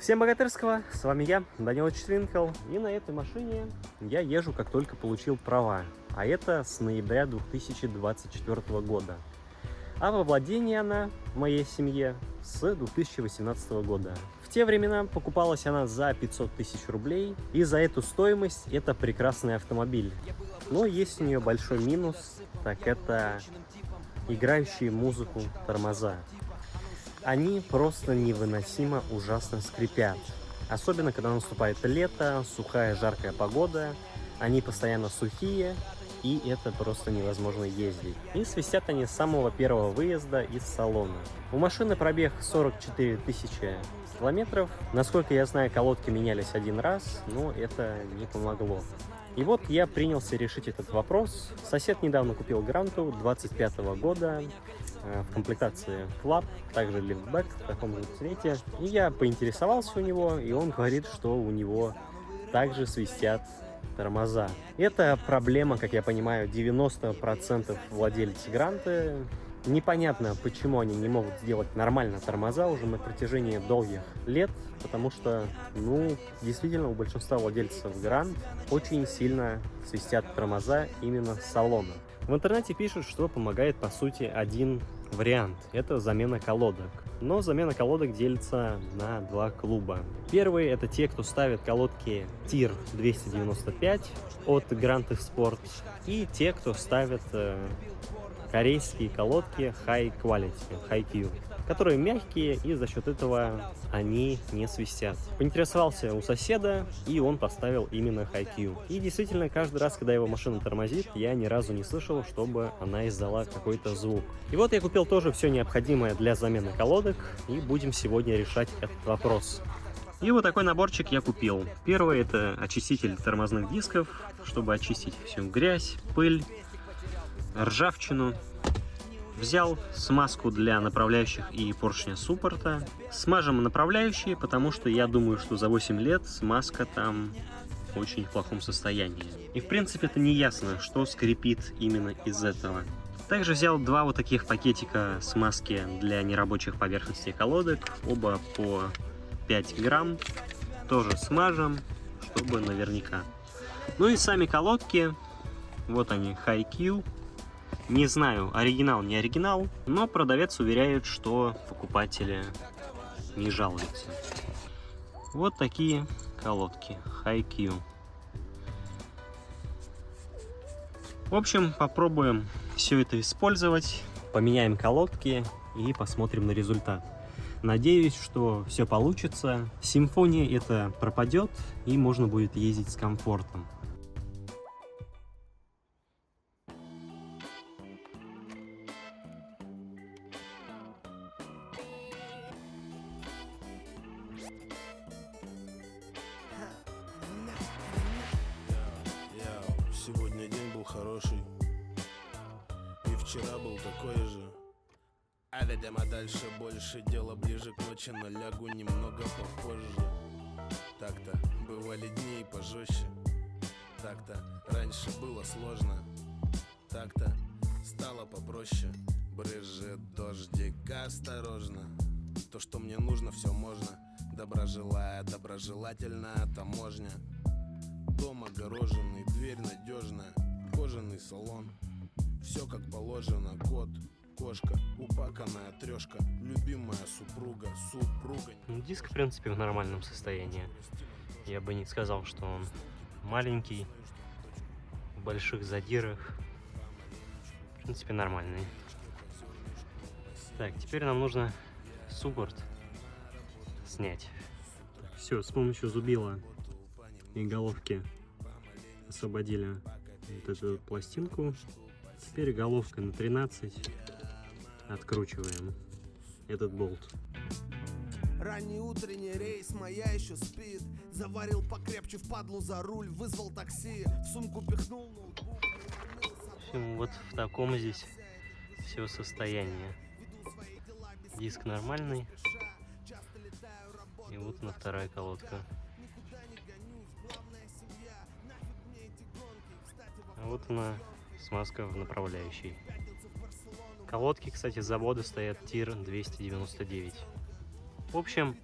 Всем богатырского, с вами я, Данил Четвинкл, и на этой машине я езжу, как только получил права, а это с ноября 2024 года. А во владении она в моей семье с 2018 года. В те времена покупалась она за 500 тысяч рублей, и за эту стоимость это прекрасный автомобиль. Но есть у нее большой минус, так это играющие музыку тормоза. Они просто невыносимо ужасно скрипят. Особенно, когда наступает лето, сухая, жаркая погода. Они постоянно сухие, и это просто невозможно ездить. И свистят они с самого первого выезда из салона. У машины пробег 44 тысячи километров. Насколько я знаю, колодки менялись один раз, но это не помогло. И вот я принялся решить этот вопрос. Сосед недавно купил Гранту 25 года в комплектации Club, также лифтбэк в таком же цвете. И я поинтересовался у него, и он говорит, что у него также свистят тормоза. Это проблема, как я понимаю, 90% владельцев Гранты. Непонятно, почему они не могут сделать нормально тормоза уже на протяжении долгих лет, потому что, действительно, у большинства владельцев Грант очень сильно свистят тормоза именно с салона. В интернете пишут, что помогает, по сути, один вариант – это замена колодок. Но замена колодок делится на два клуба. Первые – это те, кто ставит колодки TIR 295 от Grand Sport, и те, кто ставит корейские колодки High Quality, High-Q, которые мягкие, и за счет этого они не свистят. Поинтересовался у соседа, и он поставил именно High-Q. И действительно, каждый раз, когда его машина тормозит, я ни разу не слышал, чтобы она издала какой-то звук. И вот я купил тоже все необходимое для замены колодок, и будем сегодня решать этот вопрос. И вот такой наборчик я купил. Первый – это очиститель тормозных дисков, чтобы очистить всю грязь, пыль, ржавчину. Взял смазку для направляющих и поршня суппорта. Смажем направляющие, потому что я думаю, что за 8 лет смазка там в очень плохом состоянии. И в принципе это не ясно, что скрипит именно из этого. Также взял два вот таких пакетика смазки для нерабочих поверхностей колодок. Оба по 5 грамм. Тоже смажем, чтобы наверняка. Ну и сами колодки. Вот они, High-Q. Не знаю, оригинал, не оригинал, но продавец уверяет, что покупатели не жалуются. Вот такие колодки High-Q. В общем, попробуем все это использовать, поменяем колодки и посмотрим на результат. Надеюсь, что все получится, симфония это пропадет и можно будет ездить с комфортом. Сегодня день был хороший, и вчера был такой же. А видимо дальше больше, дело ближе к ночи, но лягу немного попозже. Так-то бывали дни и пожестче, так-то раньше было сложно, так-то стало попроще. Брызжет дождик, осторожно, то, что мне нужно, все можно. Добра желая, доброжелательная таможня. Дом огороженный, дверь надежная, кожаный салон. Все как положено, кот, кошка, упаканная трешка, любимая супруга. Диск, в принципе, в нормальном состоянии. Я бы не сказал, что он маленький, в больших задирах. В принципе, нормальный. Так, теперь нам нужно суппорт снять. Все, с помощью зубила и головки освободили вот эту пластинку. Теперь головкой на 13 откручиваем этот болт. Ранний утренний рейс, моя еще спит. Заварил покрепче впадлу за руль, вызвал такси, в сумку пихнул ноутбук. Вот в таком здесь все состояние. Диск нормальный. И вот на вторая колодка. А вот она, смазка в направляющей. Колодки, кстати, с завода стоят TIR 299. В общем,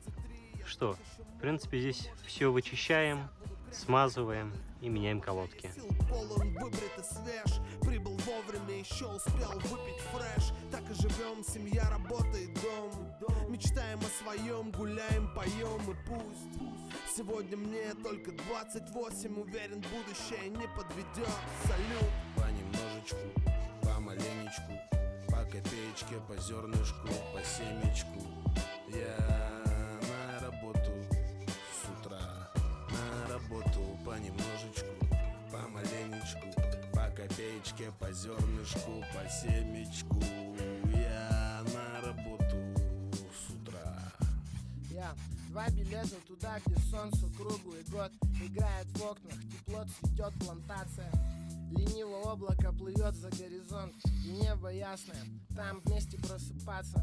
что, в принципе, здесь все вычищаем, смазываем и меняем колодки. Сил полон, выбрит и свеж. Прибыл вовремя, еще успел выпить фреш. Так и живем, семья, работа и дом. Мечтаем о своем, гуляем, поем и пусть. Сегодня мне только 28, уверен, будущее не подведет. Салют. Понемножечку, помаленечку, по копеечке, по зернышку, по семечку. Я на работу с утра, на работу понемножечку, помаленечку, по копеечке, по зернышку, по семечку. Я на работу с утра. Я 2 билета туда, где солнце круглый год играет в окнах, тепло цветет плантация. Лениво облако плывет за горизонт, и небо ясное, там вместе просыпаться.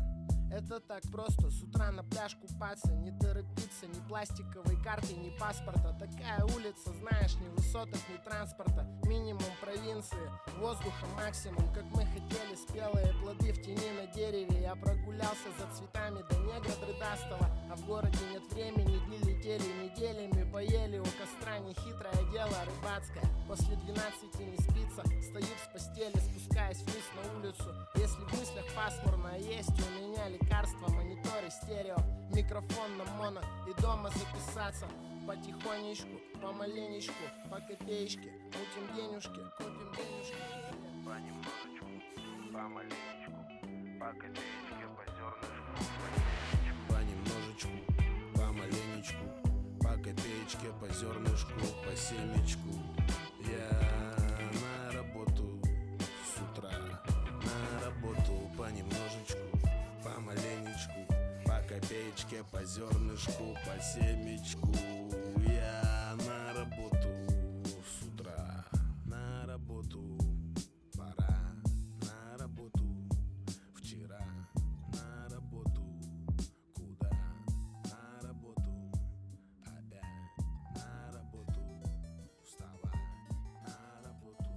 Это так просто, с утра на пляж купаться. Не торопиться, ни пластиковой карты, ни паспорта. Такая улица, знаешь, ни высоток, ни транспорта. Минимум провинции, воздуха максимум. Как мы хотели, спелые плоды в тени на дереве. Я прогулялся за цветами до негра дрыдастого. А в городе нет времени, дни летели неделями. Поели у костра, нехитрое дело рыбацкое. После 12 не спится, стою с постели, спускаясь вниз на улицу. Если в мыслях пасмурно, есть у меня лекарства, мониторы, стерео, микрофон на моно и дома записаться. Потихонечку, помаленечку, по копеечке, крутим денежки, купим денежки. Понемножечку, помаленечку, по копеечке, по зернышку, по семечку. Понемножечку, помаленечку, по копеечке, по зернышку, по семечку. Я на работу с утра, на работу понемножечку, помаленечку, по копеечке, по зернышку, по семечку. Я на работу с утра, на работу пора, на работу вчера, на работу куда, на работу опять, на работу вставай, на работу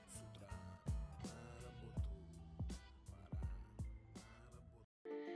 с утра, на работу пора, на работу.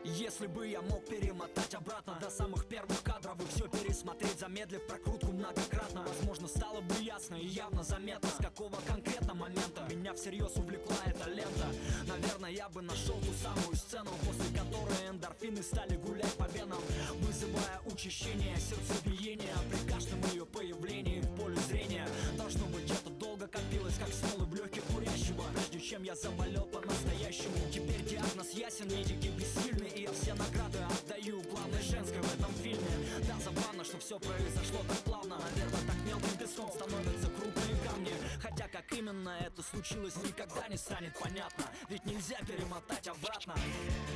Если бы я мог перемотать обратно до самых первых кадров и все пересмотреть, замедлив прокрутку многократно, возможно, стало бы ясно и явно заметно, с какого конкретно момента меня всерьез увлекла эта лента. Наверное, я бы нашел ту самую сцену, после которой эндорфины стали гулять по венам, вызывая учащение сердцебиения при каждом ее появлении в поле зрения. Должно быть, это долго копилось, как смолы в легких курящего, прежде чем я заболел по-настоящему. Теперь диагноз ясен, медики бессильны, и я все награды отдаю главной женской в этом фильме. Да, забавно, что все произошло так плавно. Наверное, так мелким песком становятся крупные камни. Хотя как именно это случилось, никогда не станет понятно. Ведь нельзя перемотать обратно.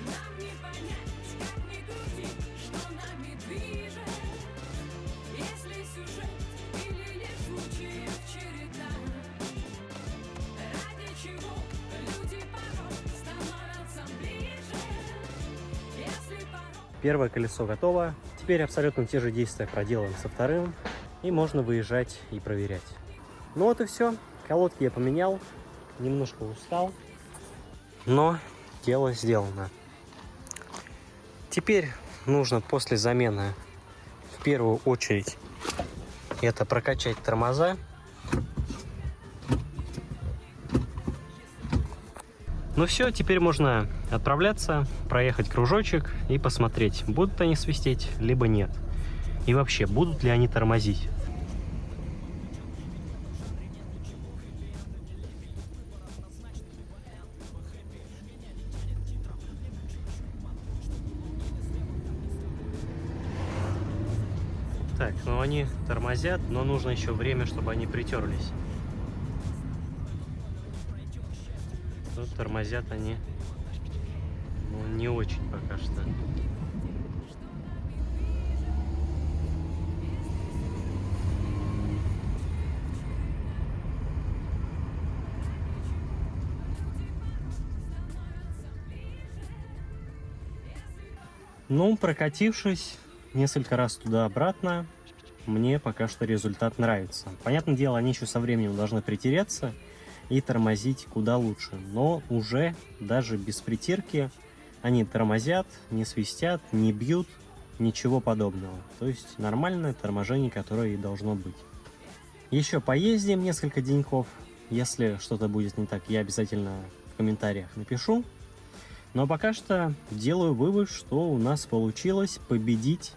Нам не понять, как ни крути, что нами движет. Если сюжет или лишь случаев череда, ради чего люди порой становятся ближе. Если порой... Первое колесо готово. Теперь абсолютно те же действия проделаем со вторым. И можно выезжать и проверять. Ну вот и все. Колодки я поменял. Немножко устал. Но дело сделано. Теперь нужно после замены в первую очередь это прокачать тормоза. Ну все, теперь можно отправляться, проехать кружочек и посмотреть, будут они свистеть, либо нет. И вообще, будут ли они тормозить. Так, ну они тормозят, но нужно еще время, чтобы они притерлись. Тут тормозят они, ну, не очень пока что. Ну, прокатившись несколько раз туда-обратно, мне пока что результат нравится. Понятное дело, они еще со временем должны притереться и тормозить куда лучше. Но уже даже без притирки они тормозят, не свистят, не бьют, ничего подобного. То есть нормальное торможение, которое и должно быть. Еще поездим несколько деньков. Если что-то будет не так, я обязательно в комментариях напишу. Но пока что делаю вывод, что у нас получилось победить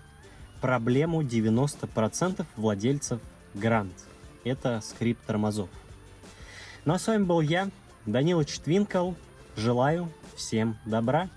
проблему 90% владельцев Grand. Это скрипт тормозов. Ну а с вами был я, Данилыч Твинкл. Желаю всем добра.